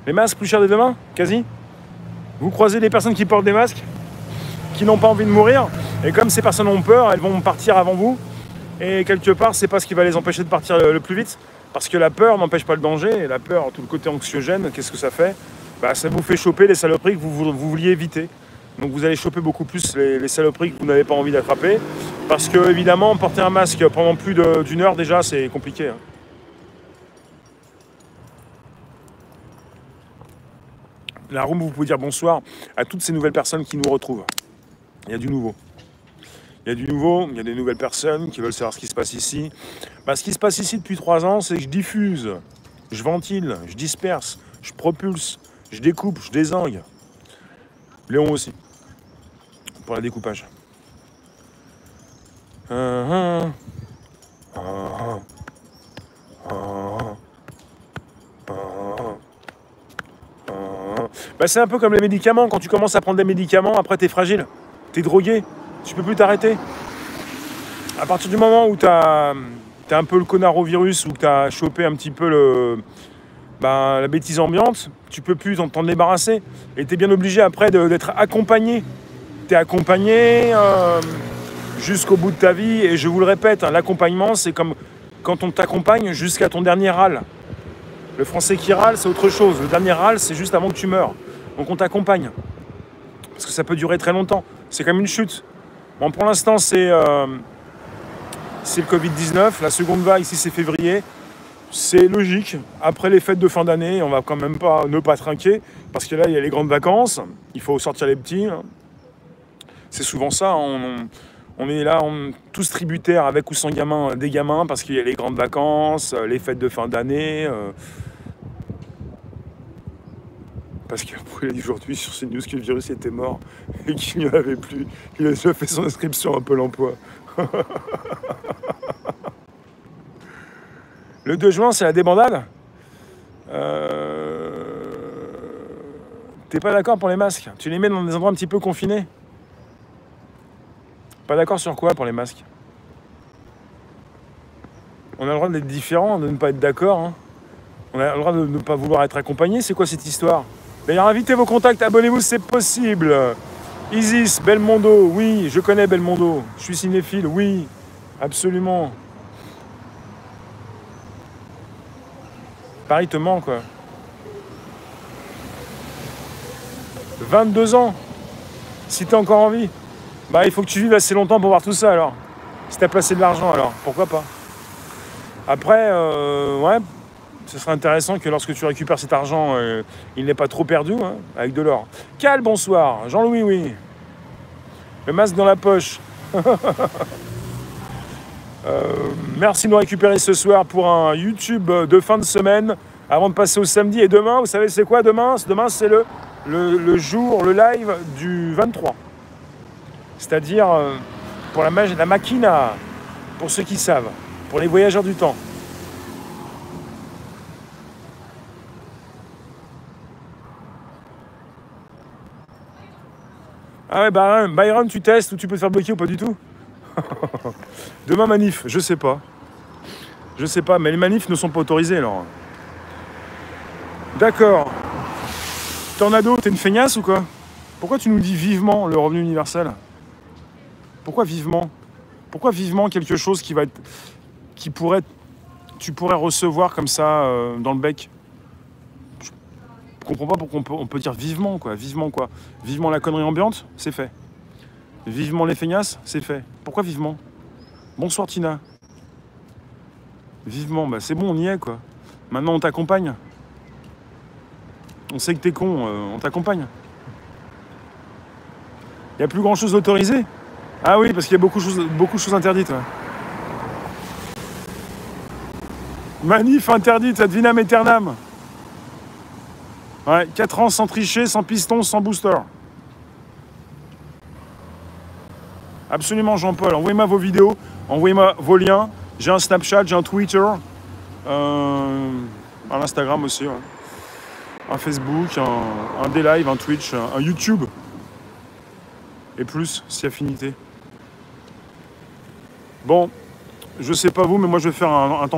Les masques plus chers de demain, quasi. Vous croisez des personnes qui portent des masques, qui n'ont pas envie de mourir, et comme ces personnes ont peur, elles vont partir avant vous, et quelque part, c'est pas ce qui va les empêcher de partir le plus vite, parce que la peur n'empêche pas le danger, et la peur, tout le côté anxiogène, qu'est-ce que ça fait? Bah, ça vous fait choper les saloperies que vous vouliez éviter. Donc vous allez choper beaucoup plus les saloperies que vous n'avez pas envie d'attraper, parce que évidemment, porter un masque pendant plus d'une heure déjà, c'est compliqué. La room, vous pouvez dire bonsoir à toutes ces nouvelles personnes qui nous retrouvent. Il y a du nouveau. Il y a du nouveau, il y a des nouvelles personnes qui veulent savoir ce qui se passe ici. Bah, ce qui se passe ici depuis 3 ans, c'est que je diffuse, je ventile, je disperse, je propulse, je découpe, je désangue. Léon aussi, pour la découpage. Bah, c'est un peu comme les médicaments. Quand tu commences à prendre des médicaments, après t'es fragile, t'es drogué, tu peux plus t'arrêter. À partir du moment où t'as un peu le coronavirus ou que t'as chopé un petit peu la bêtise ambiante, tu peux plus t'en débarrasser. Et t'es bien obligé après d'être accompagné. T'es accompagné jusqu'au bout de ta vie. Et je vous le répète, hein, l'accompagnement, c'est comme quand on t'accompagne jusqu'à ton dernier râle. Le français qui râle, c'est autre chose. Le dernier râle, c'est juste avant que tu meurs. Donc on t'accompagne. Parce que ça peut durer très longtemps. C'est comme une chute. Bon, pour l'instant, c'est le Covid-19. La seconde vague, ici, c'est février. C'est logique. Après les fêtes de fin d'année, on va quand même ne pas trinquer. Parce que là, il y a les grandes vacances. Il faut sortir les petits. C'est souvent ça. On est là, tous tributaires avec ou sans gamins, des gamins. Parce qu'il y a les grandes vacances, les fêtes de fin d'année. Parce qu'après, il a dit aujourd'hui sur CNews que le virus était mort et qu'il n'y en avait plus. Il a déjà fait son inscription à Pôle emploi. Le 2 juin, c'est la débandade. T'es pas d'accord pour les masques? Tu les mets dans des endroits un petit peu confinés? Pas d'accord sur quoi pour les masques? On a le droit d'être différent, de ne pas être d'accord. Hein. On a le droit de ne pas vouloir être accompagné. C'est quoi cette histoire? D'ailleurs, invitez vos contacts, abonnez-vous, c'est possible. Isis, Belmondo, oui, je connais Belmondo. Je suis cinéphile, oui, absolument. Paris te ment, quoi. 22 ans. Si t'as encore envie, bah il faut que tu vives assez longtemps pour voir tout ça, alors. Si t'as placé de l'argent, alors, pourquoi pas. Après, ouais, ce serait intéressant que lorsque tu récupères cet argent, il n'est pas trop perdu, hein, avec de l'or. Cal, bonsoir. Jean-Louis, oui. Le masque dans la poche. Merci de nous récupérer ce soir pour un YouTube de fin de semaine, avant de passer au samedi. Et demain, vous savez c'est quoi demain? Demain, c'est le jour, le live du 23. C'est-à-dire pour la machina, pour ceux qui savent, pour les voyageurs du temps. Ah ouais, Byron, tu testes ou tu peux te faire bloquer ou pas du tout? Demain, manif, je sais pas. Je sais pas, mais les manifs ne sont pas autorisés, alors. D'accord. Tornado, t'es une feignasse ou quoi? Pourquoi tu nous dis vivement le revenu universel? Pourquoi vivement? Pourquoi vivement quelque chose tu pourrais recevoir comme ça dans le bec? Je comprends pas pourquoi on peut dire vivement, quoi. Vivement quoi? Vivement la connerie ambiante, c'est fait. Vivement les feignasses, c'est fait. Pourquoi vivement? Bonsoir Tina. Vivement, bah c'est bon, on y est, quoi. Maintenant on t'accompagne. On sait que t'es con, on t'accompagne. Il n'y a plus grand chose autorisé? Ah oui, parce qu'il y a beaucoup de choses interdites. Ouais. Manif interdite, ad vinam aeternam. Ouais, 4 ans sans tricher, sans piston, sans booster. Absolument, Jean-Paul. Envoyez-moi vos vidéos, envoyez-moi vos liens. J'ai un Snapchat, j'ai un Twitter, un Instagram aussi, ouais. Un Facebook, un D-Live, un Twitch, un YouTube. Et plus, si affinité. Bon, je sais pas vous, mais moi je vais faire un temps